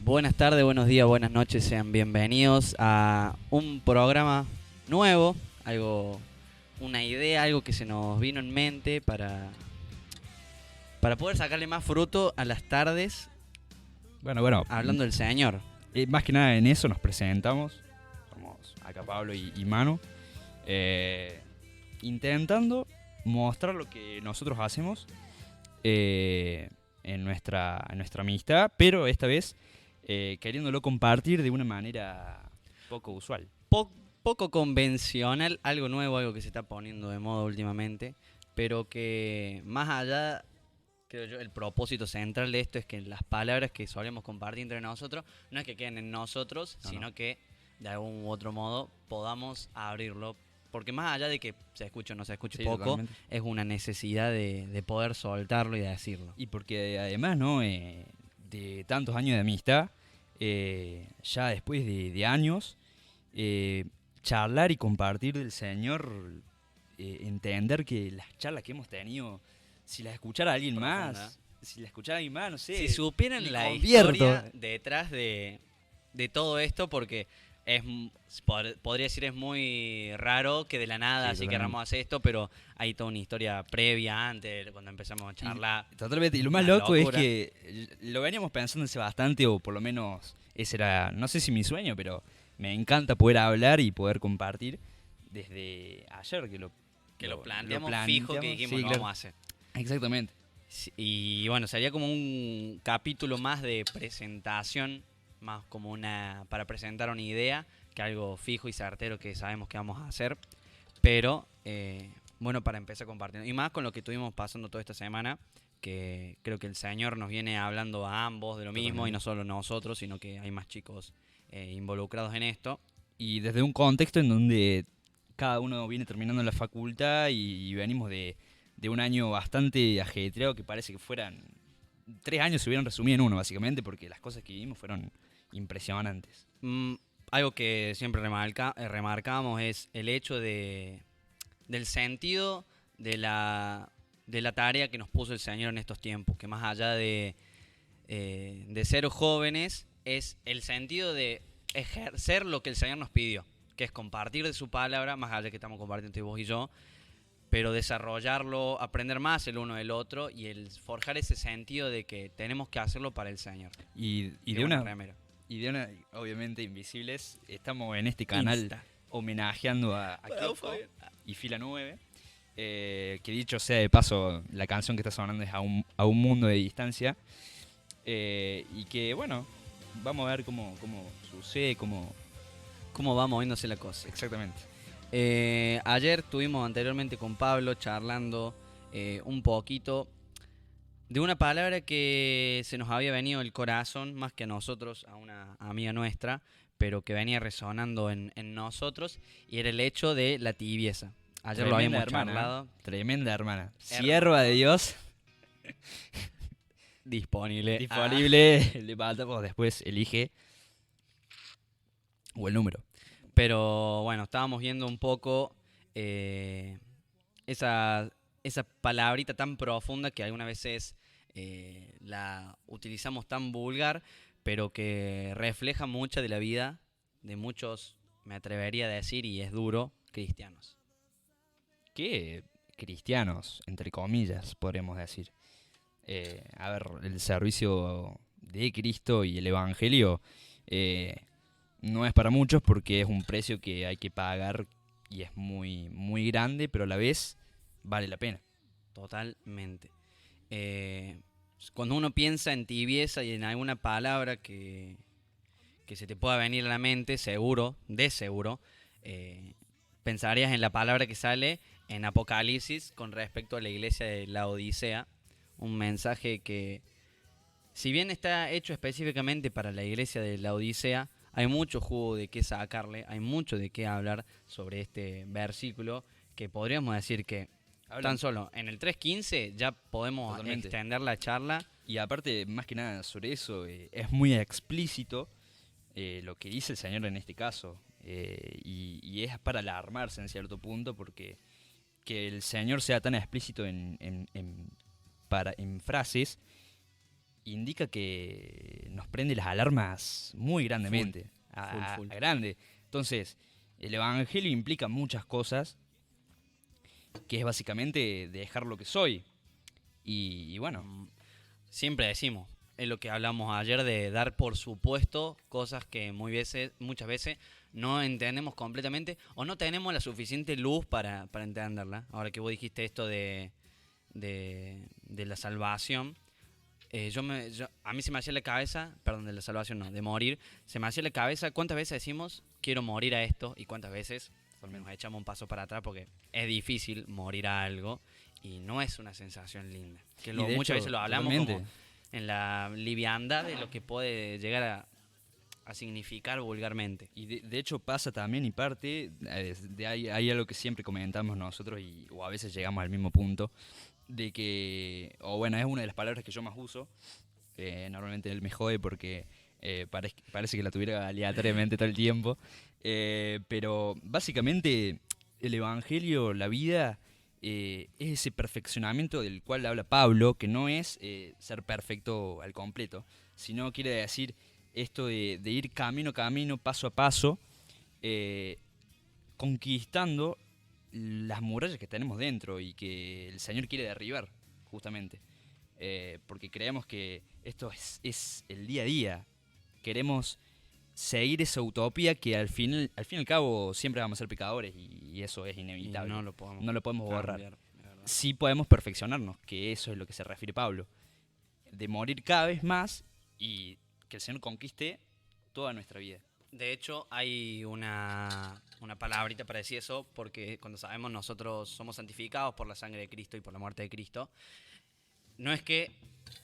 Buenas tardes, buenos días, buenas noches, sean bienvenidos a un programa nuevo, una idea, algo que se nos vino en mente para poder sacarle más fruto a las tardes Bueno, hablando del Señor. más que nada en eso nos presentamos. Somos acá Pablo y Manu. Intentando mostrar lo que nosotros hacemos en nuestra amistad, pero esta vez queriéndolo compartir de una manera poco usual. Po- Poco convencional, algo nuevo, algo que se está poniendo de moda últimamente, pero que más allá, creo yo, el propósito central de esto es que las palabras que solemos compartir entre nosotros no es que queden en nosotros, No, sino no. que de algún u otro modo podamos abrirlo. Porque más allá de que se escuche o no se escuche Sí, poco, totalmente. es una necesidad de poder soltarlo y de decirlo. Y porque además, ¿no? De tantos años de amistad, ya después de años, eh, charlar y compartir del Señor, entender que las charlas que hemos tenido, si las escuchara alguien Profunda. más, si las escuchara alguien más, no sé, Si supieran me la convierto. historia detrás de todo esto, porque podría decir es muy raro que de la nada Sí, así totalmente. queramos hacer esto, pero hay toda una historia previa antes, cuando empezamos a charlar. Totalmente. Y lo más Una loco es locura. que lo veníamos pensando hace bastante, o por lo menos ese era, no sé si mi sueño, pero me encanta poder hablar y poder compartir desde ayer Que lo planteamos fijo, que dijimos Sí, lo claro. vamos a hacer. Exactamente. Sí, y bueno, sería como un capítulo más de presentación, más como para presentar una idea, que algo fijo y certero que sabemos que vamos a hacer. Pero bueno, para empezar compartiendo. Y más con lo que estuvimos pasando toda esta semana, que creo que el Señor nos viene hablando a ambos de lo mismo, y no Totalmente. solo nosotros, sino que hay más chicos involucrados en esto. Y desde un contexto en donde cada uno viene terminando la facultad y venimos de un año bastante ajetreado que parece que fueran 3 años se hubieran resumido en uno, básicamente, porque las cosas que vivimos fueron impresionantes. Mm, Algo que siempre remarcamos es el hecho del sentido de la tarea que nos puso el Señor en estos tiempos, que más allá de ser jóvenes, es el sentido de ejercer lo que el Señor nos pidió, que es compartir de su palabra, más allá que estamos compartiendo entre vos y yo, pero desarrollarlo, aprender más el uno del otro y el forjar ese sentido de que tenemos que hacerlo para el Señor. Y Qué de buena una, remera. obviamente, Invisibles, estamos en este canal Insta. homenajeando a Bravo, Kiko Fabián. y Fila 9. Que dicho sea de paso, la canción que está sonando es a un mundo de distancia. Y que, bueno, vamos a ver cómo sucede, ¿Cómo va moviéndose la cosa? exactamente. Ayer estuvimos anteriormente con Pablo charlando un poquito de una palabra que se nos había venido del corazón, más que a nosotros, a una amiga nuestra, pero que venía resonando en nosotros, y era el hecho de la tibieza. Ayer lo Tremenda habíamos hermana, charlado. tremenda hermana. Hermana. Sierva de Dios, Disponible. disponible. Le faltamos después, elige o el número. Pero bueno, estábamos viendo un poco eh, esa, esa palabrita tan profunda que algunas veces la utilizamos tan vulgar, pero que refleja mucha de la vida de muchos, me atrevería a decir, y es duro, cristianos. Que cristianos, entre comillas, podríamos decir. A ver, el servicio de Cristo y el Evangelio eh, no es para muchos porque es un precio que hay que pagar y es muy, muy grande, pero a la vez vale la pena. Totalmente. Eh, Cuando uno piensa en tibieza y en alguna palabra que se te pueda venir a la mente, seguro, de seguro, eh, pensarías en la palabra que sale en Apocalipsis con respecto a la iglesia de la Odisea, un mensaje que, si bien está hecho específicamente para la iglesia de la Odisea, hay mucho jugo de qué sacarle, hay mucho de qué hablar sobre este versículo, que podríamos decir que tan Hablan solo en el 3.15 ya podemos totalmente. extender la charla. Y aparte, más que nada sobre eso, es muy explícito lo que dice el Señor en este caso. Y es para alarmarse en cierto punto porque que el Señor sea tan explícito en frases indica que nos prende las alarmas muy grandemente, Full. a grande. Entonces, el Evangelio implica muchas cosas, que es básicamente dejar lo que soy. Y bueno, Siempre decimos, es lo que hablamos ayer de dar por supuesto cosas que muchas veces no entendemos completamente o no tenemos la suficiente luz para entenderla. Ahora que vos dijiste esto de la salvación, a mí se me hacía la cabeza, perdón, de la salvación no, de morir, se me hacía la cabeza cuántas veces decimos quiero morir a esto y cuántas veces nos echamos un paso para atrás porque es difícil morir a algo y no es una sensación linda. y de Muchas hecho, veces lo hablamos totalmente. como en la liviandad de lo que puede llegar a significar vulgarmente. Y de hecho pasa también y parte, hay algo que siempre comentamos nosotros o a veces llegamos al mismo punto, de que, o bueno, es una de las palabras que yo más uso, normalmente él me jode porque parece que la tuviera aleatoriamente todo el tiempo, pero básicamente el Evangelio, la vida, es ese perfeccionamiento del cual habla Pablo, que no es ser perfecto al completo, sino quiere decir esto de ir camino a camino, paso a paso, conquistando las murallas que tenemos dentro y que el Señor quiere derribar, justamente. Porque creemos que esto es el día a día. Queremos seguir esa utopía que al fin y al cabo siempre vamos a ser pecadores y eso es inevitable. Y no lo podemos borrar. cambiar, de verdad. Sí podemos perfeccionarnos, que eso es lo que se refiere Pablo. De morir cada vez más y que el Señor conquiste toda nuestra vida. De hecho, hay una palabrita para decir eso, porque cuando sabemos nosotros somos santificados por la sangre de Cristo y por la muerte de Cristo, no es que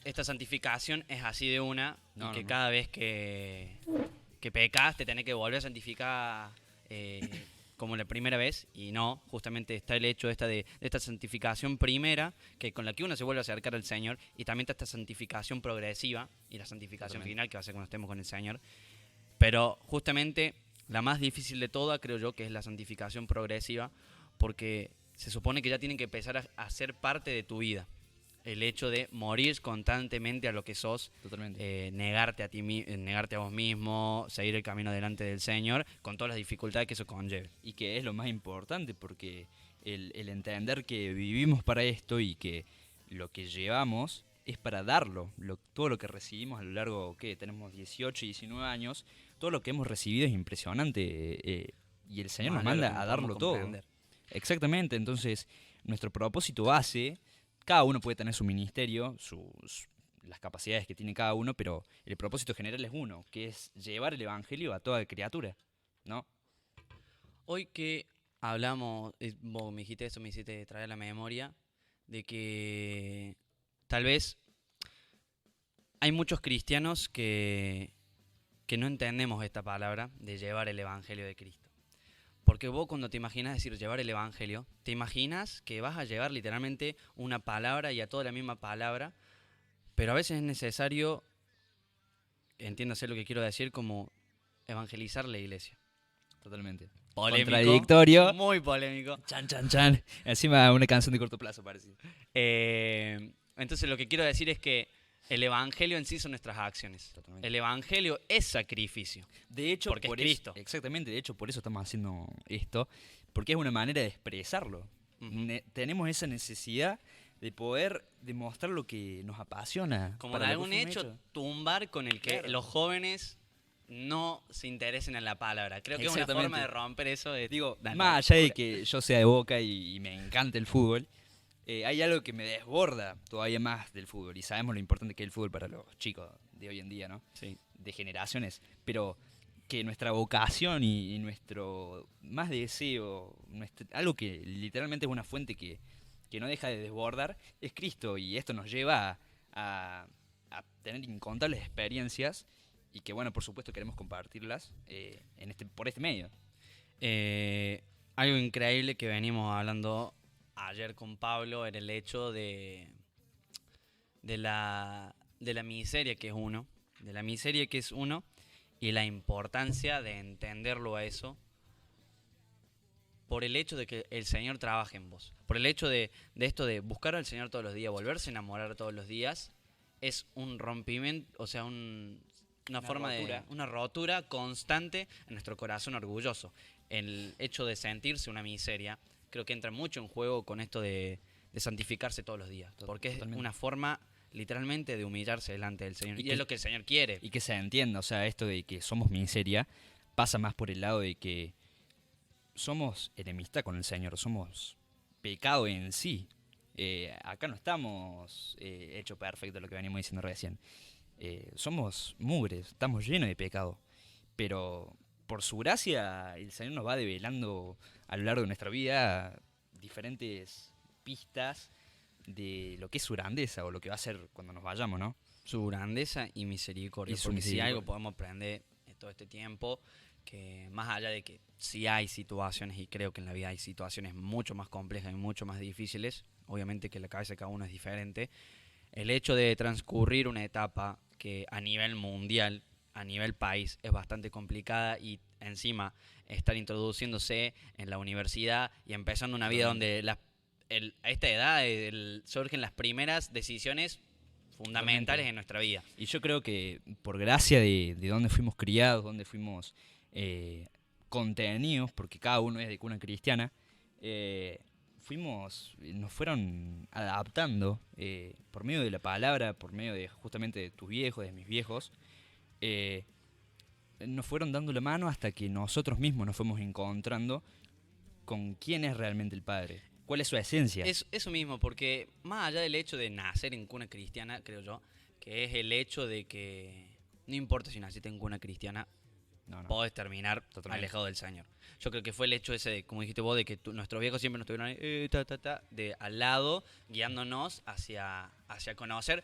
esta santificación es así de una, No, y que no. cada vez que pecas te tenés que volver a santificar como la primera vez, y no, justamente está el hecho de esta santificación primera, que con la que uno se vuelve a acercar al Señor, y también está esta santificación progresiva, y la santificación Totalmente. final, que va a ser cuando estemos con el Señor. Pero justamente la más difícil de todas, creo yo, que es la santificación progresiva, porque se supone que ya tienen que empezar a ser parte de tu vida. El hecho de morir constantemente a lo que sos, Totalmente. negarte a vos mismo, seguir el camino delante del Señor, con todas las dificultades que eso conlleve. Y que es lo más importante, porque el entender que vivimos para esto y que lo que llevamos es para darlo. Todo lo que recibimos a lo largo, ¿qué? Tenemos 18, 19 años, todo lo que hemos recibido es impresionante, y el Señor nos Más de lo manda que a darlo podemos todo. comprender. Exactamente, entonces nuestro propósito base, cada uno puede tener su ministerio, las capacidades que tiene cada uno, pero el propósito general es uno, que es llevar el Evangelio a toda criatura, ¿no? Hoy que hablamos, vos me dijiste eso, me hiciste traer a la memoria de que tal vez hay muchos cristianos que no entendemos esta palabra de llevar el Evangelio de Cristo. Porque vos cuando te imaginas decir llevar el Evangelio, te imaginas que vas a llevar literalmente una palabra y a toda la misma palabra, pero a veces es necesario, entiéndase lo que quiero decir, como evangelizar la iglesia. Totalmente. Polémico, Contradictorio. muy polémico. Chan, chan, chan. Encima una canción de corto plazo, parece. Entonces lo que quiero decir es que el Evangelio en sí son nuestras acciones. Totalmente. El Evangelio es sacrificio. De hecho, Porque es por Cristo. Exactamente, de hecho, por eso estamos haciendo esto, porque es una manera de expresarlo. Tenemos esa necesidad de poder demostrar lo que nos apasiona. Como para de lo que algún fuimos hecho, hechos. tumbar con el que Claro. los jóvenes no se interesen en la palabra. Creo que es una Exactamente. forma de romper eso. Digo, Dale, más allá de que yo sea de Boca y me encanta el fútbol, hay algo que me desborda todavía más del fútbol. Y sabemos lo importante que es el fútbol para los chicos de hoy en día, ¿no? Sí. De generaciones. Pero que nuestra vocación y nuestro más deseo, algo que literalmente es una fuente que no deja de desbordar, es Cristo. Y esto nos lleva a tener incontables experiencias y que, bueno, por supuesto queremos compartirlas por este medio. Algo increíble que venimos hablando ayer con Pablo era el hecho de la miseria que es uno, de la miseria que es uno y la importancia de entenderlo a eso por el hecho de que el Señor trabaje en vos, por el hecho de esto de buscar al Señor todos los días, volverse a enamorar todos los días es un rompimiento, o sea, una forma rotura. de una rotura constante en nuestro corazón orgulloso. El hecho de sentirse una miseria, creo que entra mucho en juego con esto de santificarse todos los días, porque es Totalmente. una forma literalmente de humillarse delante del Señor, Y y que, es lo que el Señor quiere. y que se entienda, o sea, esto de que somos miseria pasa más por el lado de que somos enemistad con el Señor, somos pecado en sí. Acá no estamos hecho perfecto, lo que venimos diciendo recién. Somos mugres, estamos llenos de pecado. Pero por su gracia, el Señor nos va develando a lo largo de nuestra vida diferentes pistas de lo que es su grandeza o lo que va a ser cuando nos vayamos, ¿no? Su grandeza y misericordia. Y su Porque si algo misericordia. podemos aprender en todo este tiempo, que más allá de que sí hay situaciones, y creo que en la vida hay situaciones mucho más complejas y mucho más difíciles, obviamente que la cabeza de cada uno es diferente, el hecho de transcurrir una etapa que a nivel mundial, a nivel país, es bastante complicada, y encima estar introduciéndose en la universidad y empezando una vida Totalmente. donde a esta edad surgen las primeras decisiones fundamentales Totalmente. en nuestra vida. Y yo creo que por gracia de donde fuimos criados, donde fuimos eh, contenidos, porque cada uno es de cuna cristiana, nos fueron adaptando por medio de la palabra, por medio de justamente de tus viejos, de mis viejos, eh, nos fueron dando la mano hasta que nosotros mismos nos fuimos encontrando con quién es realmente el Padre, cuál es su esencia. Es eso mismo, porque más allá del hecho de nacer en cuna cristiana, creo yo, que es el hecho de que no importa si naciste en cuna cristiana, No, no, podés terminar totalmente. alejado del Señor. Yo creo que fue el hecho ese de, como dijiste vos, de que nuestros viejos siempre nos tuvieron ahí, de al lado, guiándonos hacia conocer.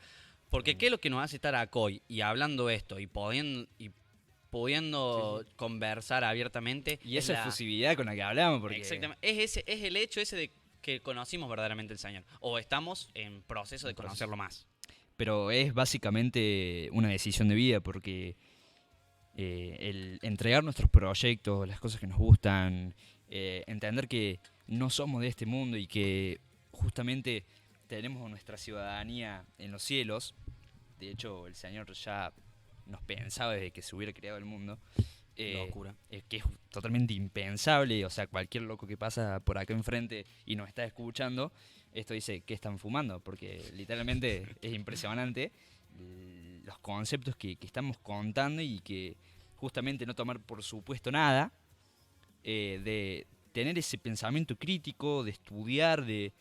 Porque ¿qué es lo que nos hace estar acá hoy y hablando esto y pudiendo Sí, sí. conversar abiertamente? Y esa efusividad con la que hablamos, porque Exactamente. Es el hecho ese de que conocimos verdaderamente el Señor. O estamos en proceso de Un proceso. conocerlo más. pero es básicamente una decisión de vida, porque el entregar nuestros proyectos, las cosas que nos gustan, entender que no somos de este mundo y que justamente tenemos nuestra ciudadanía en los cielos. De hecho, el Señor ya nos pensaba desde que se hubiera creado el mundo. Locura. Que es totalmente impensable, o sea, cualquier loco que pasa por acá enfrente y nos está escuchando, esto dice, ¿qué están fumando? Porque literalmente es impresionante los conceptos que estamos contando y que justamente no tomar por supuesto nada, de tener ese pensamiento crítico, de estudiar, de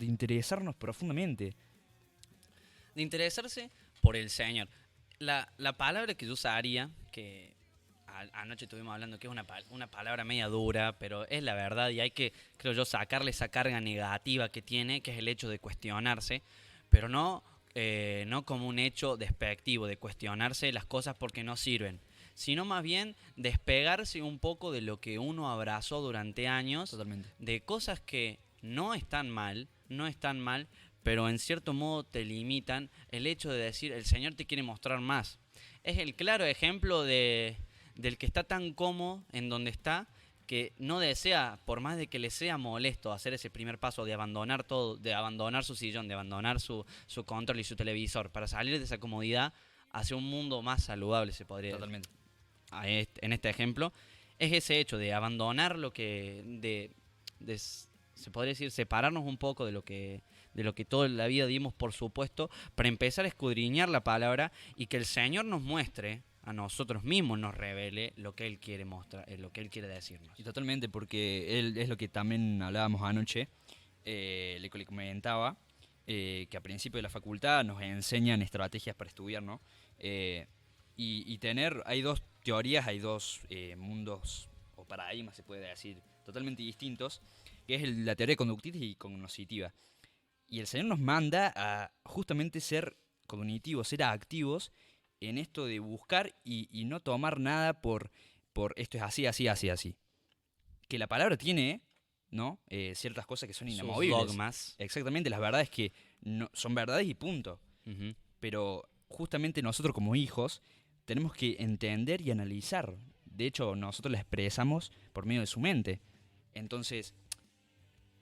interesarnos profundamente. De interesarse por el Señor. La palabra que yo usaría, que anoche estuvimos hablando, que es una palabra media dura, pero es la verdad y hay que, creo yo, sacarle esa carga negativa que tiene, que es el hecho de cuestionarse, pero no como un hecho despectivo, de cuestionarse las cosas porque no sirven, sino más bien despegarse un poco de lo que uno abrazó durante años, Totalmente. de cosas que no están mal, pero en cierto modo te limitan. El hecho de decir, el Señor te quiere mostrar más. Es el claro ejemplo del que está tan cómodo en donde está, que no desea, por más de que le sea molesto hacer ese primer paso de abandonar todo, de abandonar su sillón, de abandonar su control y su televisor, para salir de esa comodidad hacia un mundo más saludable, se podría decir. Totalmente. En este ejemplo, es ese hecho de abandonar lo que, se podría decir, separarnos un poco de lo que toda la vida dimos por supuesto, para empezar a escudriñar la palabra y que el Señor nos muestre a nosotros mismos, nos revele lo que Él quiere mostrar, lo que Él quiere decirnos. Y totalmente, porque él es lo que también hablábamos anoche, le comentaba, que a principio de la facultad nos enseñan estrategias para estudiar, ¿no? Hay dos teorías, hay dos mundos o paradigmas, se puede decir, totalmente distintos, que es la teoría conductista y cognitiva. Y el Señor nos manda a justamente ser cognitivos, ser activos en esto de buscar y no tomar nada por esto es así, así, así, así. Que la palabra tiene, ¿no? Ciertas cosas que son Sus inamovibles. dogmas. Exactamente, las verdades que no, son verdades y punto. Ujú. Pero justamente nosotros como hijos tenemos que entender y analizar. De hecho, nosotros la expresamos por medio de su mente. Entonces,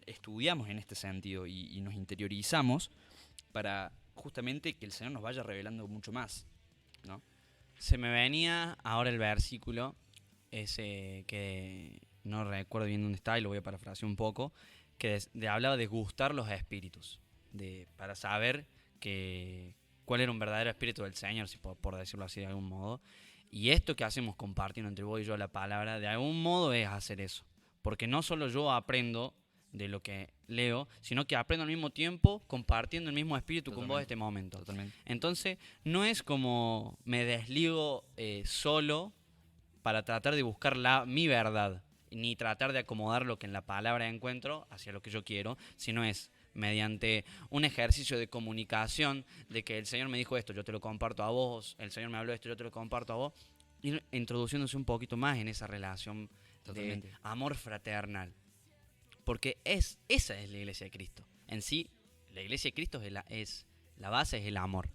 estudiamos en este sentido y nos interiorizamos para justamente que el Señor nos vaya revelando mucho más, ¿no? Se me venía ahora el versículo, ese que no recuerdo bien dónde está y lo voy a parafrasear un poco, que hablaba de gustar los espíritus, para saber cuál era un verdadero espíritu del Señor, si por decirlo así de algún modo. Y esto que hacemos compartiendo entre vos y yo la palabra, de algún modo es hacer eso. Porque no solo yo aprendo de lo que leo, sino que aprendo al mismo tiempo compartiendo el mismo espíritu con vos en este momento. Totalmente. Entonces, no es como me desligo solo para tratar de buscar mi verdad, ni tratar de acomodar lo que en la palabra encuentro hacia lo que yo quiero, sino es mediante un ejercicio de comunicación, de que el Señor me dijo esto, yo te lo comparto a vos, el Señor me habló esto, yo te lo comparto a vos, ir introduciéndose un poquito más en esa relación Totalmente. de amor fraternal. Porque esa es la iglesia de Cristo. En sí, la iglesia de Cristo la base es el amor.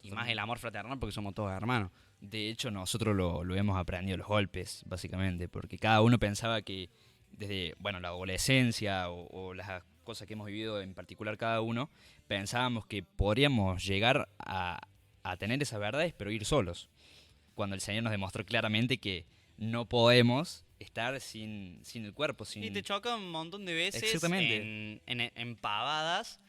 Y más el amor fraternal porque somos todos hermanos. De hecho, nosotros lo hemos aprendido a los golpes, básicamente, porque cada uno pensaba que desde, bueno, la adolescencia o las cosas que hemos vivido en particular cada uno, pensábamos que podríamos llegar a tener esas verdades, pero ir solos. Cuando el Señor nos demostró claramente que no podemos estar sin el cuerpo, sin... Y te choca un montón de veces Exactamente. en pavadas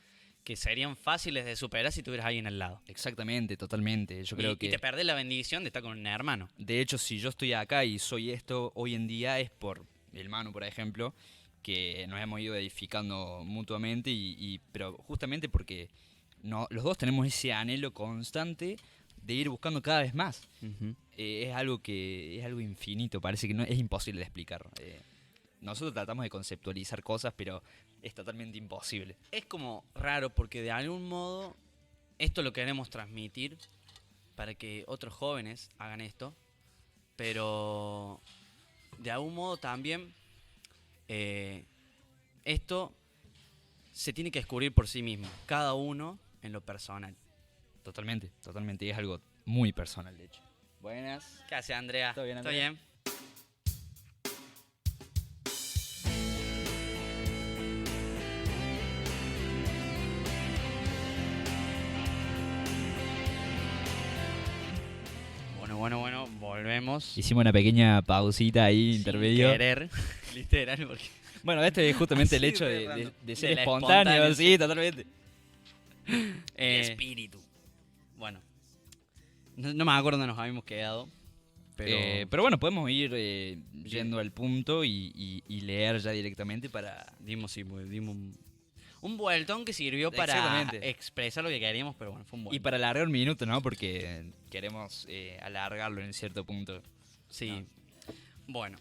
que serían fáciles de superar si tuvieras a alguien al lado. Exactamente, totalmente. Yo creo que... Y te perdés la bendición de estar con un hermano. De hecho, si yo estoy acá y soy esto hoy en día es por el Manu, por ejemplo, que nos hemos ido edificando mutuamente, pero justamente porque los dos tenemos ese anhelo constante de ir buscando cada vez más. Uh-huh. Es algo infinito, parece que no es imposible de explicar. Nosotros tratamos de conceptualizar cosas, pero es totalmente imposible. Es como raro porque de algún modo esto lo queremos transmitir para que otros jóvenes hagan esto, pero de algún modo también esto se tiene que descubrir por sí mismo, cada uno en lo personal. Totalmente, totalmente. Es algo muy personal, de hecho. Buenas. ¿Qué hace, Andrea? ¿Todo bien, Andrea? ¿Todo bien? Bueno, volvemos. Hicimos una pequeña pausita ahí, Sin intermedio. querer, literal, porque... Bueno, este es justamente el Así hecho de de random. ser De la espontáneo, espontánea, sí, totalmente. espíritu. Bueno, no me acuerdo dónde nos habíamos quedado, Pero bueno, podemos ir yendo al punto y leer ya directamente para... dimos un vueltón que sirvió para Exactamente. expresar lo que queríamos, pero bueno, fue un vueltón. Y para alargar un minuto, ¿no? Porque queremos alargarlo en cierto punto. Sí. No. Bueno,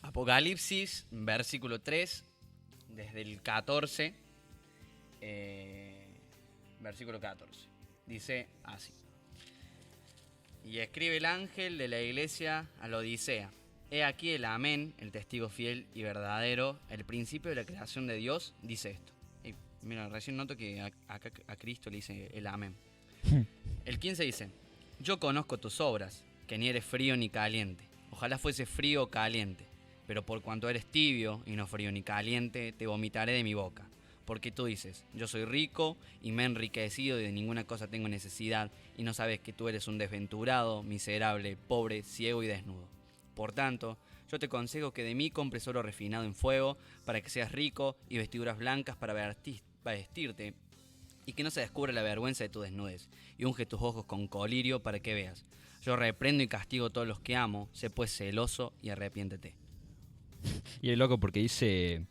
Apocalipsis, versículo 3, desde el 14, versículo 14. Dice así. Y escribe el ángel de la iglesia a la Odisea. He aquí el amén, el testigo fiel y verdadero, el principio de la creación de Dios, dice esto. Y mira, recién noto que acá a Cristo le dice el amén. El 15 dice, yo conozco tus obras, que ni eres frío ni caliente. Ojalá fuese frío o caliente, pero por cuanto eres tibio y no frío ni caliente, te vomitaré de mi boca. Porque tú dices, yo soy rico y me he enriquecido y de ninguna cosa tengo necesidad, y no sabes que tú eres un desventurado, miserable, pobre, ciego y desnudo. Por tanto, yo te aconsejo que de mí compres oro refinado en fuego, para que seas rico, y vestiduras blancas para vestirte, y que no se descubra la vergüenza de tu desnudez, y unge tus ojos con colirio para que veas. Yo reprendo y castigo a todos los que amo, sé pues celoso y arrepiéntete. Y es loco porque dice,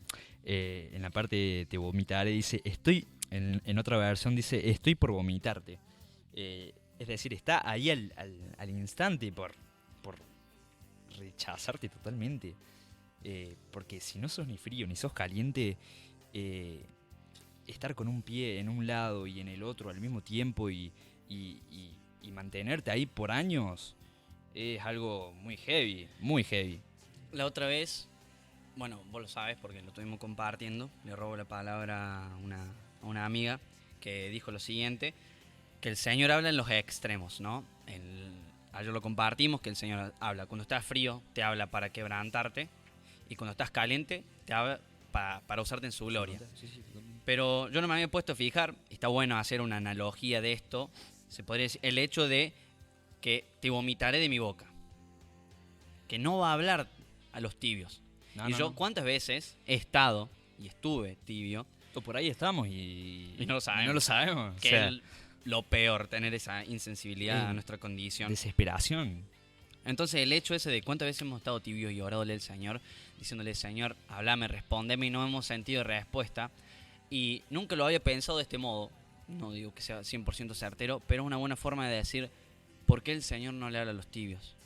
en la parte te vomitaré, dice, en otra versión dice, estoy por vomitarte. Es decir, está ahí al instante por rechazarte totalmente. Porque si no sos ni frío ni sos caliente, estar con un pie en un lado y en el otro al mismo tiempo y mantenerte ahí por años es algo muy heavy, muy heavy. La otra vez, bueno, vos lo sabes porque lo estuvimos compartiendo, le robo la palabra a una amiga que dijo lo siguiente, que el Señor habla en los extremos, ¿no? Ayer lo compartimos, que el Señor habla. Cuando estás frío, te habla para quebrantarte, y cuando estás caliente, te habla para usarte en su gloria. Sí, Pero yo no me había puesto a fijar, y está bueno hacer una analogía de esto, se podría decir el hecho de que te vomitaré de mi boca, que no va a hablar a los tibios. No, Y no, yo no. cuántas veces he estado y estuve tibio, O por ahí estamos y Y no lo sabemos. No lo sabemos. que o sea, es lo peor, tener esa insensibilidad a Eh, nuestra condición. desesperación. Entonces el hecho ese de cuántas veces hemos estado tibios y orándole al Señor, diciéndole, Señor, hablame, respóndeme, y no hemos sentido respuesta. Y nunca lo había pensado de este modo, no digo que sea 100% certero, pero es una buena forma de decir, ¿por qué el Señor no le habla a los tibios?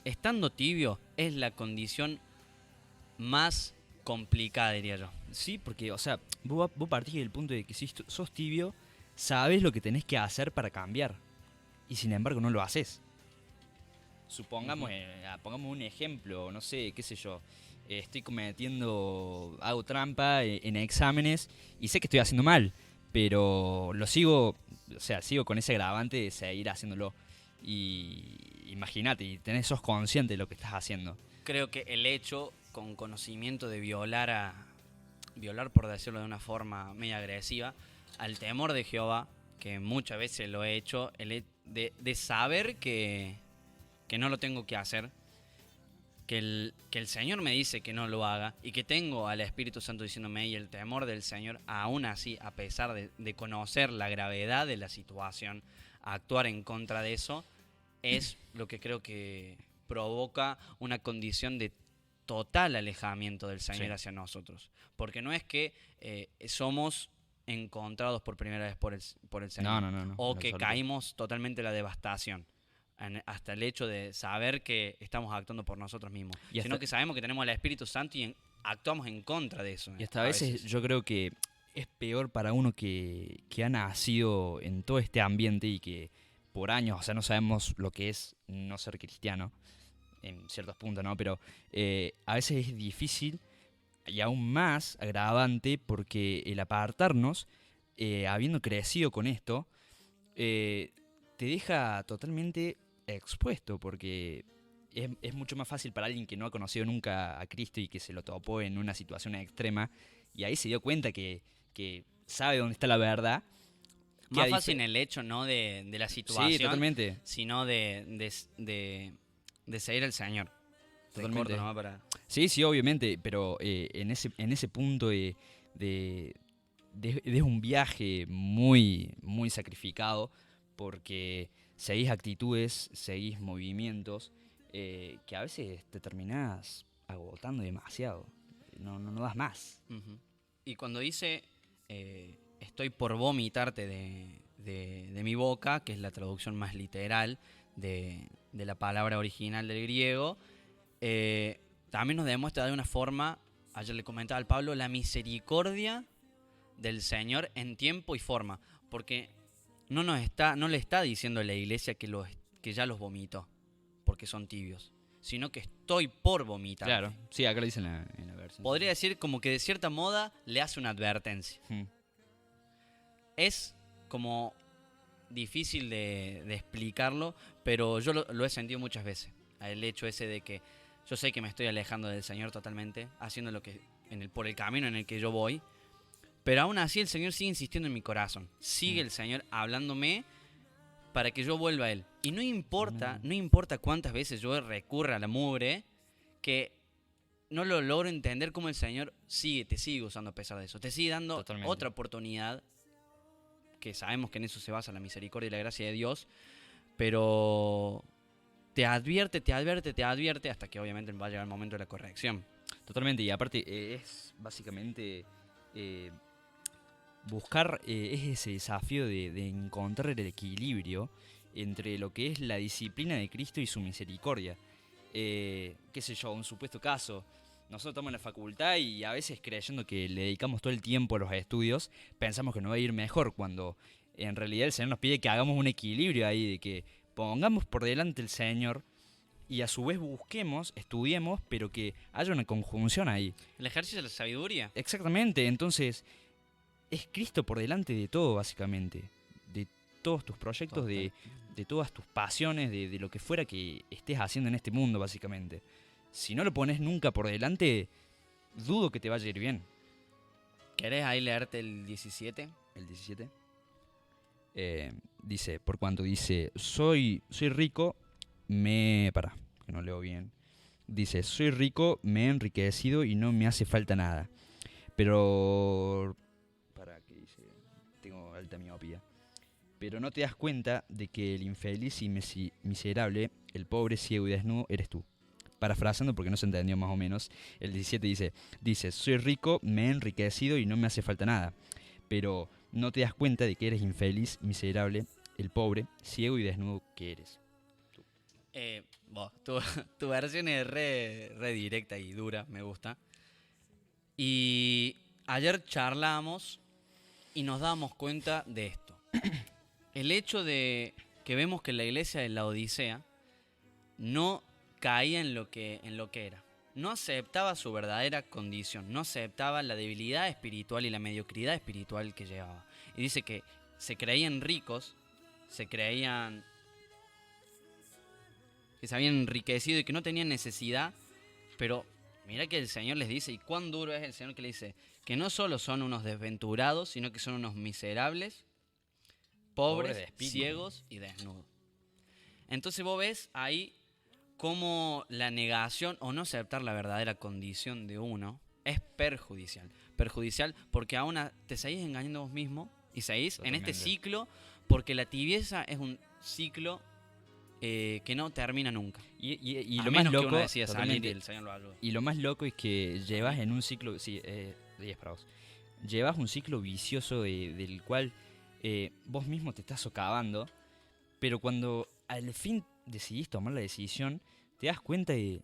Estando tibio es la condición más complicada, diría yo. Sí, porque, o sea, vos partís del punto de que si sos tibio, sabes lo que tenés que hacer para cambiar. Y sin embargo no lo haces. Supongamos, pongamos un ejemplo, no sé, qué sé yo. Hago trampa en exámenes y sé que estoy haciendo mal, pero lo sigo, o sea, sigo con ese agravante de seguir haciéndolo. Y imagínate, sos consciente de lo que estás haciendo. Creo que el hecho, con conocimiento de violar, por decirlo de una forma media agresiva, al temor de Jehová, que muchas veces lo he hecho, de saber que no lo tengo que hacer, que el Señor me dice que no lo haga, y que tengo al Espíritu Santo diciéndome, y el temor del Señor, aún así, a pesar de conocer la gravedad de la situación, actuar en contra de eso, es lo que creo que provoca una condición de total alejamiento del Señor Sí. hacia nosotros. Porque no es que somos encontrados por primera vez por el Señor, No. o en que absoluto. caímos totalmente en la devastación, hasta el hecho de saber que estamos actuando por nosotros mismos, Y sino hasta- que sabemos que tenemos al Espíritu Santo y actuamos en contra de eso. Y hasta a veces yo creo que es peor para uno que ha nacido en todo este ambiente y que por años, o sea, no sabemos lo que es no ser cristiano, en ciertos puntos, ¿no? Pero a veces es difícil y aún más agravante porque el apartarnos, habiendo crecido con esto, te deja totalmente expuesto porque es mucho más fácil para alguien que no ha conocido nunca a Cristo y que se lo topó en una situación extrema y ahí se dio cuenta que sabe dónde está la verdad. que a más dife- fácil en el hecho, no de la situación, Sí, totalmente. sino de seguir al Señor. Te Totalmente. corto nomás para... Sí, sí, obviamente, pero en ese punto de un viaje muy, muy sacrificado porque seguís actitudes, seguís movimientos que a veces te terminás agotando demasiado. No das más. Ujú. Y cuando dice estoy por vomitarte de mi boca, que es la traducción más literal de la palabra original del griego, también nos demuestra de una forma, ayer le comentaba al Pablo, la misericordia del Señor en tiempo y forma, porque no le está diciendo a la iglesia que ya los vomitó, porque son tibios, sino que estoy por vomitar. Claro, sí, acá lo dice en la versión. Podría decir como que de cierta moda le hace una advertencia. Hmm. Es como difícil de explicarlo, pero yo lo he sentido muchas veces. El hecho ese de que yo sé que me estoy alejando del Señor totalmente, haciendo lo que por el camino en el que yo voy, pero aún así el Señor sigue insistiendo en mi corazón. Sigue el Señor hablándome para que yo vuelva a Él. Y no importa cuántas veces yo recurra a la mugre, que no lo logro entender cómo el Señor te sigue usando a pesar de eso. Te sigue dando Totalmente. otra oportunidad, que sabemos que en eso se basa la misericordia y la gracia de Dios, pero te advierte hasta que obviamente va a llegar el momento de la corrección. Totalmente, y aparte es básicamente buscar es ese desafío de encontrar el equilibrio entre lo que es la disciplina de Cristo y su misericordia. Qué sé yo, un supuesto caso, nosotros estamos en la facultad y a veces creyendo que le dedicamos todo el tiempo a los estudios, pensamos que nos va a ir mejor cuando en realidad el Señor nos pide que hagamos un equilibrio ahí, de que pongamos por delante el Señor y a su vez busquemos, estudiemos, pero que haya una conjunción ahí. El ejercicio de la sabiduría. Exactamente, entonces es Cristo por delante de todo, básicamente. De todos tus proyectos, de todas tus pasiones, de lo que fuera que estés haciendo en este mundo, básicamente. Si no lo pones nunca por delante, dudo que te vaya a ir bien. ¿Querés ahí leerte el 17? El 17. Dice, por cuanto dice, soy rico, Pará, que no leo bien. Dice, soy rico, me he enriquecido y no me hace falta nada. Pero... ¿Para qué dice? Tengo alta miopía. Pero no te das cuenta de que el infeliz y miserable, el pobre, ciego y desnudo, eres tú. Parafraseando porque no se entendió más o menos, el 17 dice, soy rico, me he enriquecido y no me hace falta nada. Pero no te das cuenta de que eres infeliz, miserable, el pobre, ciego y desnudo que eres. Tu versión es re directa y dura, me gusta. Y ayer charlamos y nos dábamos cuenta de esto. El hecho de que vemos que la iglesia de la Odisea no caía en lo que era. No aceptaba su verdadera condición, no aceptaba la debilidad espiritual y la mediocridad espiritual que llevaba. Y dice que se creían ricos, se creían que se habían enriquecido y que no tenían necesidad, pero mira que el Señor les dice, y cuán duro es el Señor que le dice, que no solo son unos desventurados, sino que son unos miserables, pobres, de espíritu. ciegos y desnudos. Entonces vos ves ahí cómo la negación o no aceptar la verdadera condición de uno es perjudicial. Perjudicial porque aún te seguís engañando vos mismo y seguís en este ciclo, porque la tibieza es un ciclo que no termina nunca. Y A lo más menos que loco, uno decida totalmente, salir y el Señor lo ayuda. y lo más loco es que llevas en un ciclo, sí, 10 para vos. Llevas un ciclo vicioso del cual vos mismo te estás socavando, pero cuando al fin decidís tomar la decisión, te das cuenta de,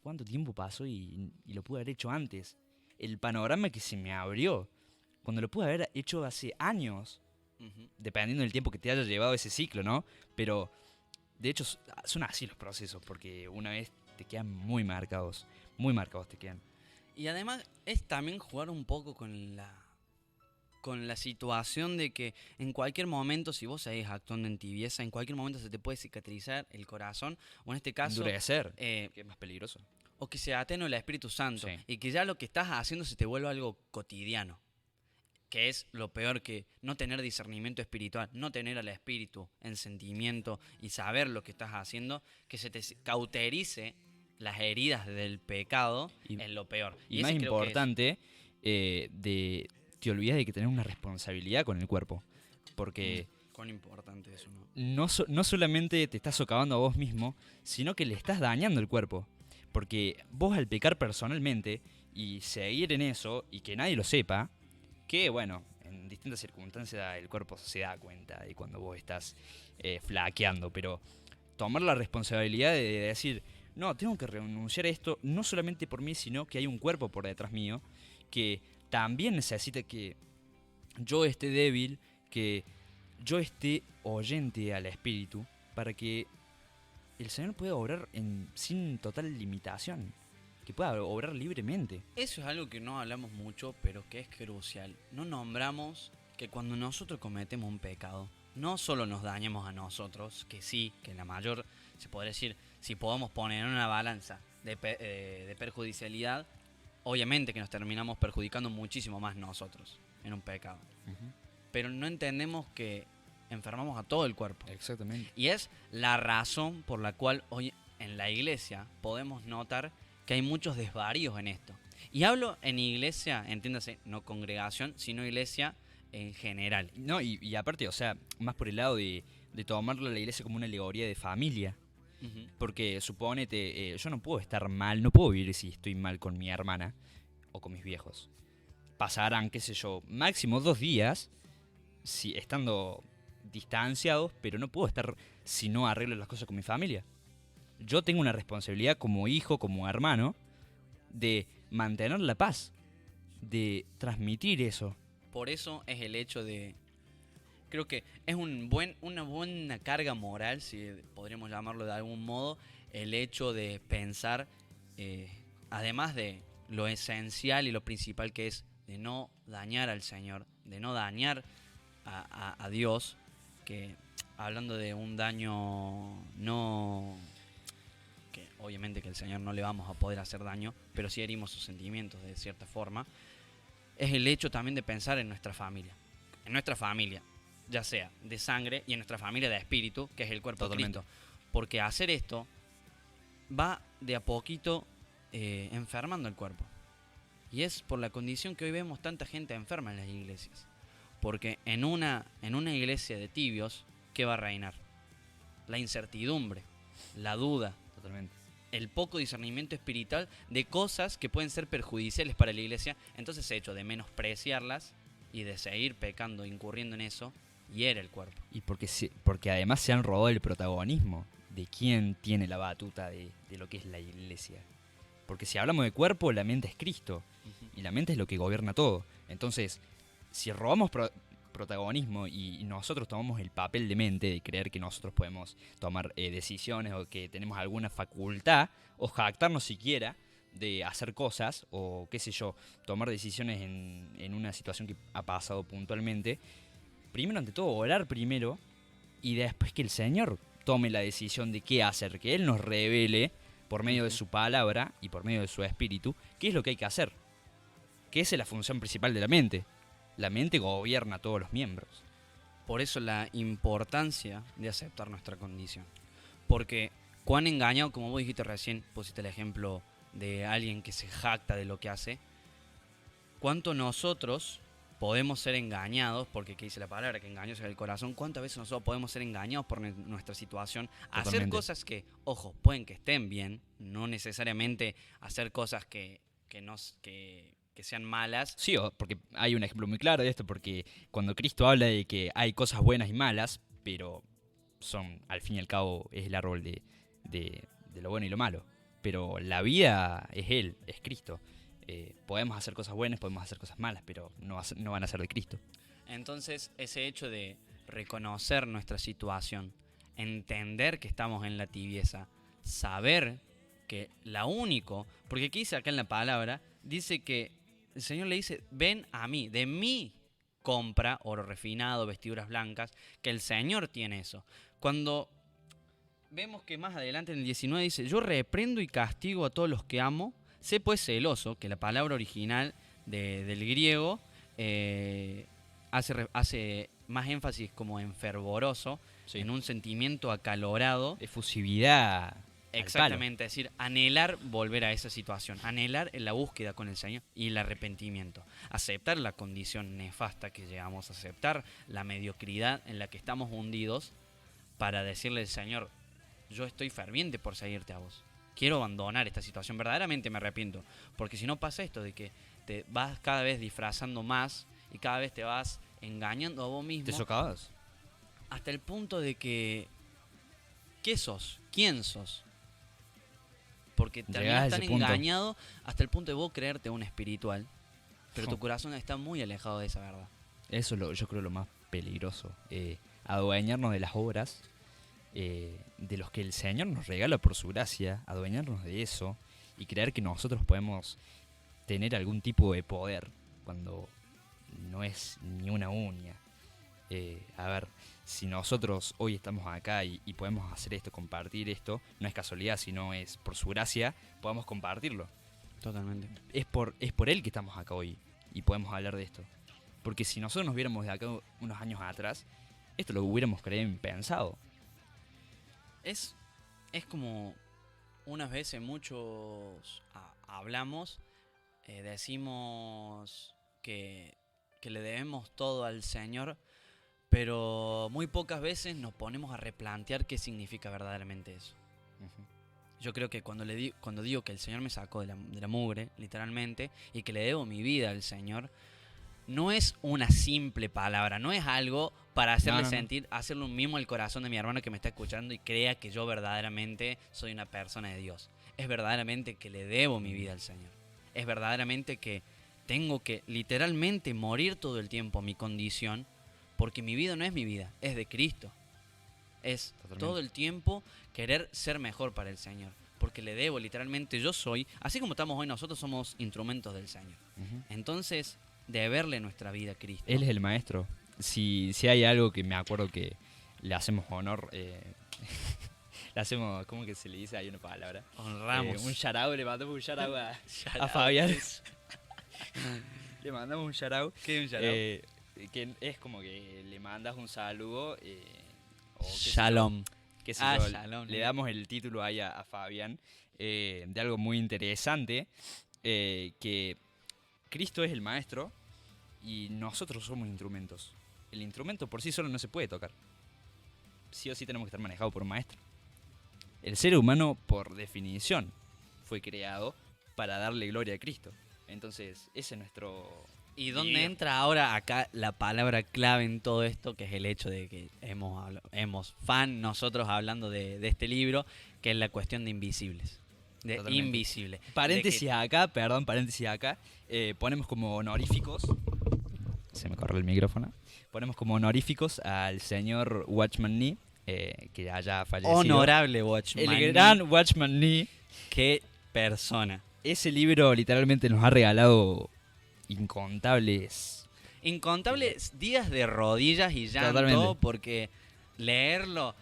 ¿cuánto tiempo pasó y lo pude haber hecho antes? El panorama que se me abrió, cuando lo pude haber hecho hace años, dependiendo del tiempo que te haya llevado ese ciclo, ¿no? Pero, de hecho, son así los procesos, porque una vez te quedan muy marcados te quedan. Y además es también jugar un poco con la situación de que en cualquier momento, si vos seguís actuando en tibieza, en cualquier momento se te puede cicatrizar el corazón, o en este caso, Endurecer, que es más peligroso. o que se atenúe el Espíritu Santo, Sí. y que ya lo que estás haciendo se te vuelva algo cotidiano, que es lo peor, que no tener discernimiento espiritual, no tener al Espíritu en sentimiento y saber lo que estás haciendo, que se te cauterice las heridas del pecado, es lo peor. Y ese más creo que importante, te olvidas de que tenés una responsabilidad con el cuerpo. Porque cuán importante eso, ¿no? no solamente te estás socavando a vos mismo, sino que le estás dañando el cuerpo. Porque vos al pecar personalmente y seguir en eso y que nadie lo sepa, que bueno, en distintas circunstancias el cuerpo se da cuenta de cuando vos estás flaqueando, pero tomar la responsabilidad de decir, no, tengo que renunciar a esto, no solamente por mí, sino que hay un cuerpo por detrás mío que también necesita que yo esté débil, que yo esté oyente al Espíritu, para que el Señor pueda obrar sin total limitación, que pueda obrar libremente. Eso es algo que no hablamos mucho, pero que es crucial. No nombramos que cuando nosotros cometemos un pecado, no solo nos dañamos a nosotros, que sí, que la mayor, se podría decir, si podemos poner en una balanza de perjudicialidad, obviamente que nos terminamos perjudicando muchísimo más nosotros en un pecado. Pero no entendemos que enfermamos a todo el cuerpo. Exactamente. Y es la razón por la cual hoy en la iglesia podemos notar que hay muchos desvaríos en esto. Y hablo en iglesia, entiéndase, no congregación, sino iglesia en general. No, y aparte, o sea, más por el lado de tomarlo a la iglesia como una alegoría de familia. Porque suponete, yo no puedo estar mal, no puedo vivir si estoy mal con mi hermana o con mis viejos. Pasarán, qué sé yo, máximo 2 días, si estando distanciados, pero no puedo estar si no arreglo las cosas con mi familia. Yo tengo una responsabilidad como hijo, como hermano, de mantener la paz, de transmitir eso. Por eso es el hecho de... Creo que es una buena carga moral, si podríamos llamarlo de algún modo, el hecho de pensar, además de lo esencial y lo principal que es de no dañar al Señor, de no dañar a Dios, que hablando de un daño no... que obviamente que al Señor no le vamos a poder hacer daño, pero sí herimos sus sentimientos de cierta forma. es el hecho también de pensar en nuestra familia. En nuestra familia, ya sea de sangre, y en nuestra familia de espíritu, que es el cuerpo Totalmente. de Cristo. Porque hacer esto va de a poquito enfermando el cuerpo. Y es por la condición que hoy vemos tanta gente enferma en las iglesias. Porque en una iglesia de tibios, ¿qué va a reinar? La incertidumbre, la duda, Totalmente. el poco discernimiento espiritual de cosas que pueden ser perjudiciales para la iglesia. Entonces, el hecho de menospreciarlas y de seguir pecando, incurriendo en eso, hiere el cuerpo. Y porque además se han robado el protagonismo de quién tiene la batuta de lo que es la iglesia. Porque si hablamos de cuerpo, la mente es Cristo. Y la mente es lo que gobierna todo. Entonces, si robamos protagonismo y nosotros tomamos el papel de mente de creer que nosotros podemos tomar decisiones o que tenemos alguna facultad o jactarnos siquiera de hacer cosas o qué sé yo, tomar decisiones en una situación que ha pasado puntualmente, primero ante todo orar primero y después que el Señor tome la decisión de qué hacer, que Él nos revele por medio de su palabra y por medio de su espíritu qué es lo que hay que hacer, que esa es la función principal de la mente. La mente gobierna a todos los miembros. Por eso la importancia de aceptar nuestra condición. Porque cuán engañado, como vos dijiste recién, pusiste el ejemplo de alguien que se jacta de lo que hace, cuánto nosotros podemos ser engañados, porque ¿qué dice la palabra? Que engañoso es el corazón. ¿Cuántas veces nosotros podemos ser engañados por nuestra situación? Hacer Totalmente. cosas que, ojo, pueden que estén bien, no necesariamente hacer cosas que sean malas. Sí, porque hay un ejemplo muy claro de esto, porque cuando Cristo habla de que hay cosas buenas y malas, pero son, al fin y al cabo, es el árbol de lo bueno y lo malo. Pero la vida es Él, es Cristo. Podemos hacer cosas buenas, podemos hacer cosas malas, pero no van a ser de Cristo. Entonces, ese hecho de reconocer nuestra situación, entender que estamos en la tibieza, saber que la único, porque aquí dice acá en la palabra, dice que el Señor le dice, ven a mí, de mí compra oro refinado, vestiduras blancas, que el Señor tiene eso. Cuando vemos que más adelante en el 19 dice, yo reprendo y castigo a todos los que amo, sé pues celoso, que la palabra original del griego hace más énfasis como en fervoroso, Sí. en un sentimiento acalorado. Efusividad. Exactamente, es decir, anhelar volver a esa situación, anhelar en la búsqueda con el Señor y el arrepentimiento, aceptar la condición nefasta que llegamos, aceptar la mediocridad en la que estamos hundidos para decirle al Señor, yo estoy ferviente por seguirte a vos, quiero abandonar esta situación, verdaderamente me arrepiento, porque si no pasa esto de que te vas cada vez disfrazando más y cada vez te vas engañando a vos mismo. ¿Te socavas? Hasta el punto de que, ¿qué sos? ¿Quién sos? Porque terminás tan engañado hasta el punto de vos creerte un espiritual, pero tu corazón está muy alejado de esa verdad. Eso es yo creo lo más peligroso. Adueñarnos de las obras, de los que el Señor nos regala por su gracia, adueñarnos de eso y creer que nosotros podemos tener algún tipo de poder cuando no es ni una uña. A ver, si nosotros hoy estamos acá y podemos hacer esto, compartir esto, no es casualidad, sino es por su gracia, podemos compartirlo. Totalmente. Es por Él que estamos acá hoy y podemos hablar de esto. Porque si nosotros nos viéramos de acá unos años atrás, esto lo hubiéramos creído impensado. Es como unas veces muchos hablamos, decimos que le debemos todo al Señor, pero muy pocas veces nos ponemos a replantear qué significa verdaderamente eso. Yo creo que cuando digo que el Señor me sacó de la mugre, literalmente, y que le debo mi vida al Señor, no es una simple palabra, no es algo para hacerle sentir, hacerle un mimo al corazón de mi hermano que me está escuchando y crea que yo verdaderamente soy una persona de Dios. Es verdaderamente que le debo mi vida al Señor. Es verdaderamente que tengo que literalmente morir todo el tiempo a mi condición, porque mi vida no es mi vida, es de Cristo. Es totalmente. Todo el tiempo querer ser mejor para el Señor, porque le debo literalmente, yo soy, así como estamos hoy nosotros somos instrumentos del Señor. Entonces, deberle nuestra vida a Cristo. Él es el maestro. Si hay algo que me acuerdo que le hacemos honor, le hacemos, ¿cómo que se le dice? Hay una palabra. Honramos. Un yarao, le mandamos un yarao a Fabián. Le mandamos un shout out. ¿Qué es un shout-out? Que es como que le mandas un saludo. O qué sé yo, Shalom. qué sé Ah, yo, shalom, le ¿no? damos el título ahí a Fabián de algo muy interesante, que Cristo es el maestro y nosotros somos instrumentos. El instrumento por sí solo no se puede tocar. Sí o sí tenemos que estar manejados por un maestro. El ser humano, por definición, fue creado para darle gloria a Cristo. Entonces, ese es nuestro... ¿Y dónde vivir. entra ahora acá la palabra clave en todo esto? Que es el hecho de que hemos nosotros hablando de este libro, que es la cuestión de invisibles. De Totalmente. invisible. Paréntesis De que- acá, perdón, paréntesis acá. Ponemos como honoríficos. Se me corre el micrófono. Ponemos como honoríficos al señor Watchman Nee, que ya haya fallecido. Honorable Watchman. El gran Watchman Nee. Qué persona. Ese libro literalmente nos ha regalado incontables. Incontables días de rodillas y llanto, Totalmente. porque leerlo,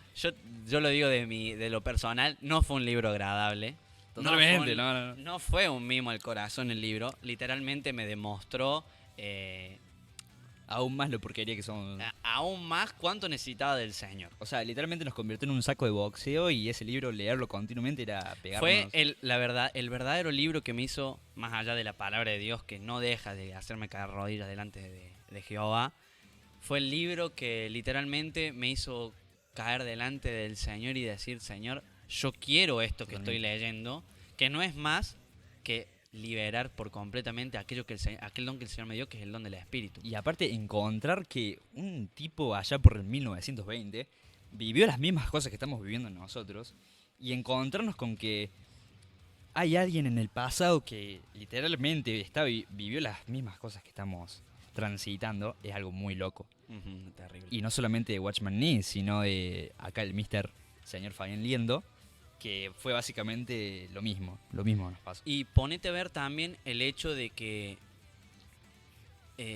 yo lo digo de lo personal, no fue un libro agradable. Totalmente, no, fue no. no fue un mimo al corazón el libro, literalmente me demostró Aún más lo porquería que somos. aún más cuánto necesitaba del Señor. O sea, literalmente nos convirtió en un saco de boxeo y ese libro, leerlo continuamente era pegarnos. Fue el verdadero libro que me hizo, más allá de la palabra de Dios, que no deja de hacerme caer rodillas delante de Jehová, fue el libro que literalmente me hizo caer delante del Señor y decir, Señor, yo quiero esto que estoy Totalmente. leyendo, que no es más que liberar por completamente aquel don que el Señor me dio, que es el don del Espíritu. Y aparte, encontrar que un tipo allá por el 1920 vivió las mismas cosas que estamos viviendo nosotros y encontrarnos con que hay alguien en el pasado que literalmente vivió las mismas cosas que estamos transitando es algo muy loco. Ujú, terrible. Y no solamente de Watchman Nee, sino de acá el señor Fabián Liendo, que fue básicamente lo mismo nos pasó. Y ponete a ver también el hecho de que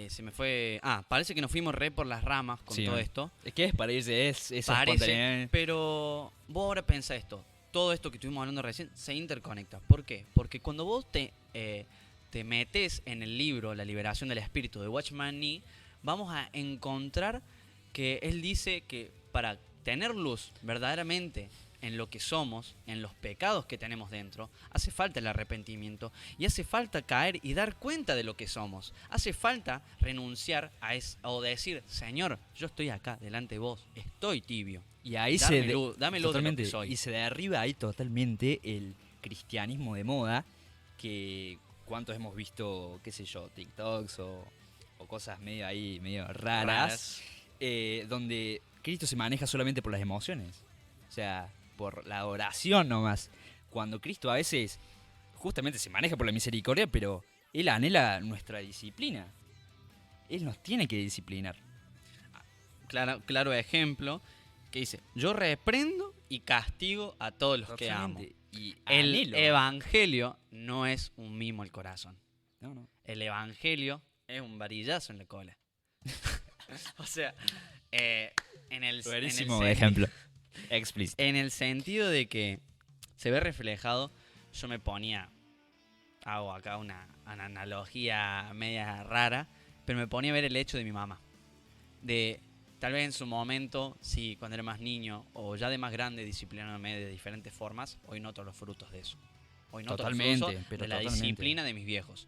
se me fue... parece que nos fuimos re por las ramas con Sí, todo ¿no? esto. Es que es para irse, es esa Parece, espontaneidad. pero vos ahora pensá esto. Todo esto que estuvimos hablando recién se interconecta. ¿Por qué? Porque cuando vos te metes en el libro La liberación del espíritu de Watchman Nee, vamos a encontrar que él dice que para tener luz verdaderamente en lo que somos, en los pecados que tenemos dentro, hace falta el arrepentimiento y hace falta caer y dar cuenta de lo que somos. Hace falta renunciar o decir, Señor, yo estoy acá delante de vos, estoy tibio. Y ahí Dame luz de lo que soy. Y se derriba ahí totalmente el cristianismo de moda, que cuántos hemos visto, qué sé yo, TikToks o cosas medio raras, donde Cristo se maneja solamente por las emociones. O sea, por la oración nomás. Cuando Cristo a veces justamente se maneja por la misericordia, pero Él anhela nuestra disciplina. Él nos tiene que disciplinar. Claro ejemplo que dice, yo reprendo y castigo a todos los que amo. Totalmente. Y El anhelo. evangelio no es un mimo al corazón. No. El evangelio es un varillazo en la cola. O sea, en el Buenísimo sen- ejemplo. Explícito. en el sentido de que se ve reflejado, yo hago acá una analogía media rara, pero me ponía a ver el hecho de mi mamá. De tal vez en su momento, sí, cuando era más niño o ya de más grande, disciplinándome de diferentes formas, hoy noto los frutos de eso. Hoy noto los Totalmente, frutos pero de la totalmente. disciplina de mis viejos.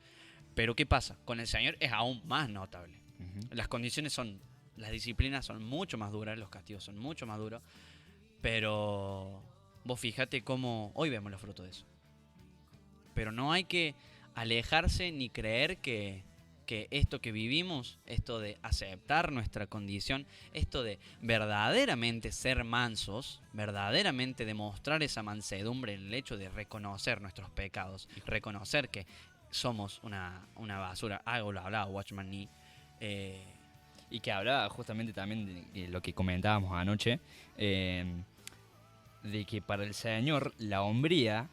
Pero ¿qué pasa? Con el Señor es aún más notable. Ujú. Las disciplinas son mucho más duras, los castigos son mucho más duros, pero vos fíjate cómo hoy vemos los frutos de eso. Pero no hay que alejarse ni creer que esto que vivimos, esto de aceptar nuestra condición, esto de verdaderamente ser mansos, verdaderamente demostrar esa mansedumbre en el hecho de reconocer nuestros pecados, reconocer que somos una basura, algo lo hablaba Watchman Nee, Y que hablaba justamente también de lo que comentábamos anoche, de que para el Señor la hombría,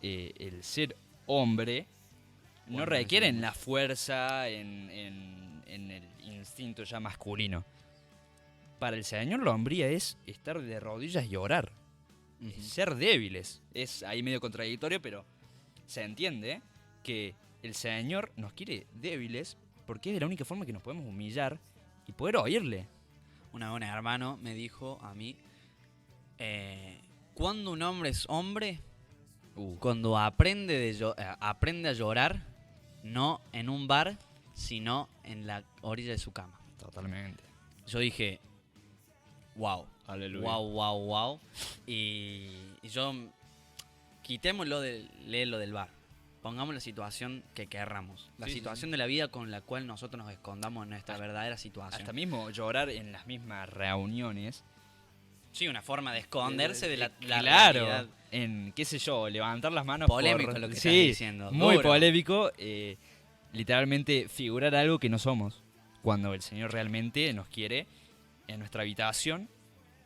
el ser hombre, no Bueno, requiere en decimos. la fuerza, en el instinto ya masculino. Para el Señor la hombría es estar de rodillas y orar, Ujú. ser débiles. Es ahí medio contradictorio, pero se entiende que el Señor nos quiere débiles porque es la única forma que nos podemos humillar y poder oírle. Una vez un hermano me dijo a mí, cuando un hombre es hombre, cuando aprende a llorar, no en un bar, sino en la orilla de su cama. Totalmente. Yo dije, wow, Aleluya. wow. Y yo, quitémoslo lo del bar. Pongamos la situación que querramos. La Sí, situación sí. de la vida con la cual nosotros nos escondamos en nuestra verdadera situación. Hasta mismo llorar en las mismas reuniones. Sí, una forma de esconderse de la claro, realidad. en, qué sé yo, levantar las manos. Polémico lo que estás sí, diciendo. muy duro. polémico. Literalmente figurar algo que no somos. Cuando el Señor realmente nos quiere en nuestra habitación.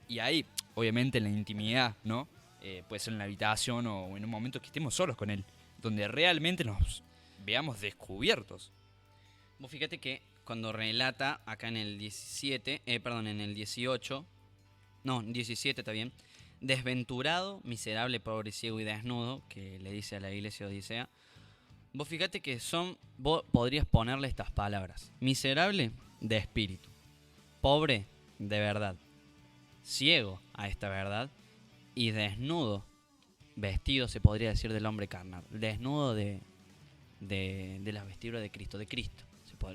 Y ahí, obviamente, en la intimidad, ¿no? Puede ser en la habitación o en un momento que estemos solos con Él. Donde realmente nos veamos descubiertos. Vos fíjate que cuando relata acá en el 17, en el 18, no, 17 está bien, desventurado, miserable, pobre, ciego y desnudo, que le dice a la iglesia de Odisea, vos fíjate que vos podrías ponerle estas palabras: miserable de espíritu, pobre de verdad, ciego a esta verdad y desnudo, vestido se podría decir del hombre carnal, desnudo de las vestiduras de Cristo,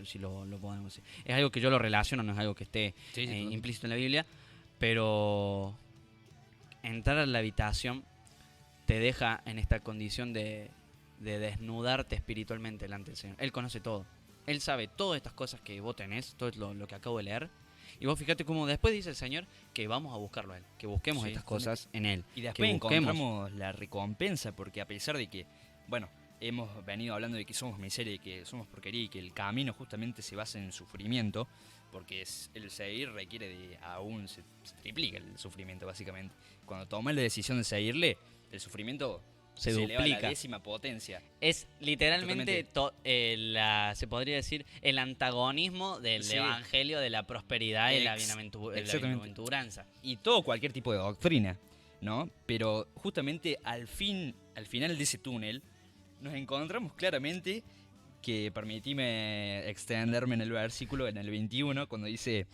si lo podemos decir. Es algo que yo lo relaciono, no es algo que esté implícito en la Biblia, pero entrar a la habitación te deja en esta condición de desnudarte espiritualmente delante del Señor. Él conoce todo. Él sabe todas estas cosas que vos tenés, todo lo que acabo de leer. Y vos fíjate cómo después dice el Señor que vamos a buscarlo a Él, que busquemos estas cosas en Él. Y después que busquemos. encontramos la recompensa, porque a pesar de que, bueno, hemos venido hablando de que somos miseria y que somos porquería y que el camino justamente se basa en sufrimiento, porque el seguir requiere de aún se triplica el sufrimiento básicamente. Cuando tomas la decisión de seguirle, el sufrimiento se eleva a duplica. la 10ª potencia. Es literalmente, se podría decir, el antagonismo del evangelio de la prosperidad y la bienaventuranza. Y todo cualquier tipo de doctrina, ¿no? Pero justamente al final de ese túnel, nos encontramos claramente que, permitime extenderme en el versículo, en el 21, cuando dice,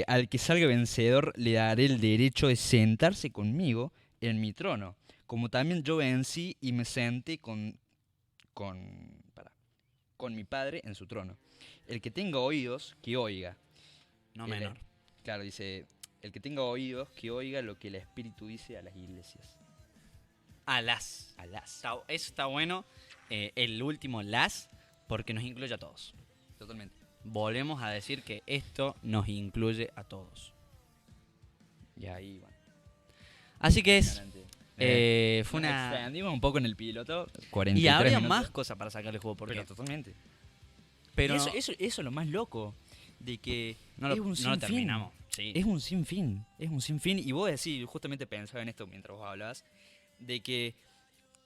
al que salga vencedor le daré el derecho de sentarse conmigo en mi trono, como también yo vencí y me senté con mi Padre en su trono. El que tenga oídos, que oiga. No menor. Claro, dice, el que tenga oídos, que oiga lo que el Espíritu dice a las iglesias. Alas. Eso está bueno. El último las, porque nos incluye a todos. Totalmente. Volvemos a decir que esto nos incluye a todos. Y ahí, bueno. Así que es... fue una... Extendimos un poco en el piloto. 43 y habría minutos. más cosas para sacarle juego. Pero totalmente. Pero eso es lo más loco. De que no es un no lo terminamos. Sí. Es un sinfín. Es un sinfín. Y vos decís, justamente pensaba en esto mientras vos hablabas, de que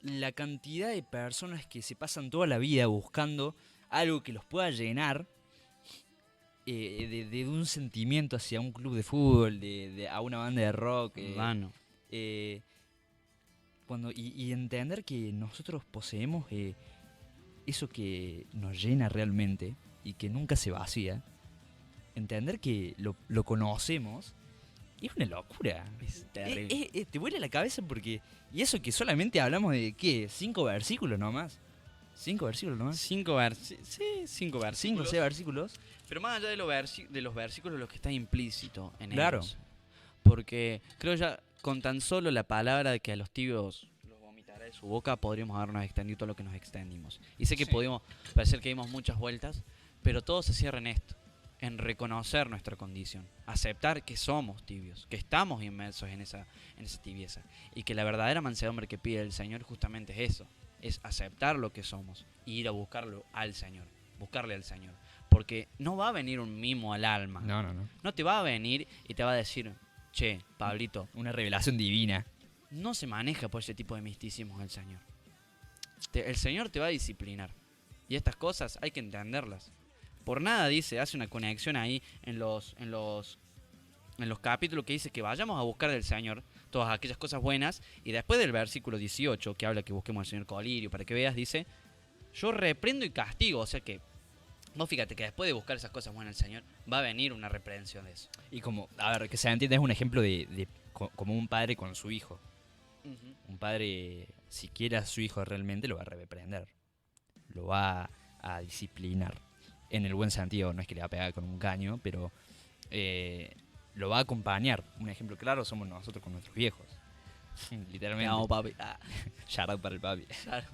la cantidad de personas que se pasan toda la vida buscando algo que los pueda llenar de un sentimiento hacia un club de fútbol, a una banda de rock. Y entender que nosotros poseemos eso que nos llena realmente y que nunca se vacía. Entender que lo conocemos es una locura. Es terrible. Te vuela la cabeza porque... Y eso que solamente hablamos de, ¿qué? 5 versículos nomás. 5 versículos nomás. 5 versículos. Sí, 5 versículos. 5 o 6 versículos. Pero más allá de los versículos, lo que está implícito en Claro. ellos. Porque creo ya con tan solo la palabra de que a los tibios los vomitará de su boca, podríamos habernos extendido todo lo que nos extendimos. Y sé que podemos parecer que dimos muchas vueltas, pero todo se cierra en esto. En reconocer nuestra condición, aceptar que somos tibios, que estamos inmersos en esa tibieza, y que la verdadera mansedumbre que pide el Señor justamente es eso, es aceptar lo que somos y ir a buscarlo al Señor, buscarle al Señor, porque no va a venir un mimo al alma, no te va a venir y te va a decir, che, Pablito, una revelación divina, no se maneja por ese tipo de misticismos el Señor, el Señor te va a disciplinar, y estas cosas hay que entenderlas. Por nada hace una conexión ahí en los capítulos que dice que vayamos a buscar del Señor todas aquellas cosas buenas, y después del versículo 18 que habla que busquemos al Señor colirio para que veas, dice, yo reprendo y castigo, o sea que Vos fíjate que después de buscar esas cosas buenas del Señor, va a venir una reprensión de eso. Y como, a ver, que se entienda, es un ejemplo como un padre con su hijo. Un padre, si quiere a su hijo realmente, lo va a reprender. Lo va a disciplinar. En el buen sentido, no es que le va a pegar con un caño, pero lo va a acompañar. Un ejemplo claro somos nosotros con nuestros viejos. Literalmente. No, papi. Shout out para el papi. Claro.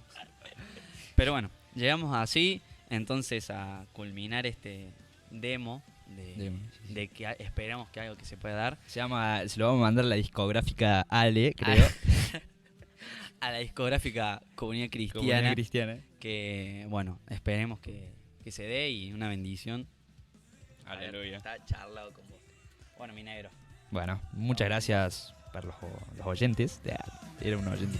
Pero bueno, llegamos así entonces a culminar este demo de que esperamos que algo que se pueda dar. Se lo vamos a mandar a la discográfica Ale, creo. A la discográfica Comunidad Cristiana. Comunidad Cristiana. Que bueno, esperemos que se dé y una bendición. Aleluya. Está charlado con vos. Bueno, mi negro. Bueno, muchas gracias para los oyentes. Era un oyente.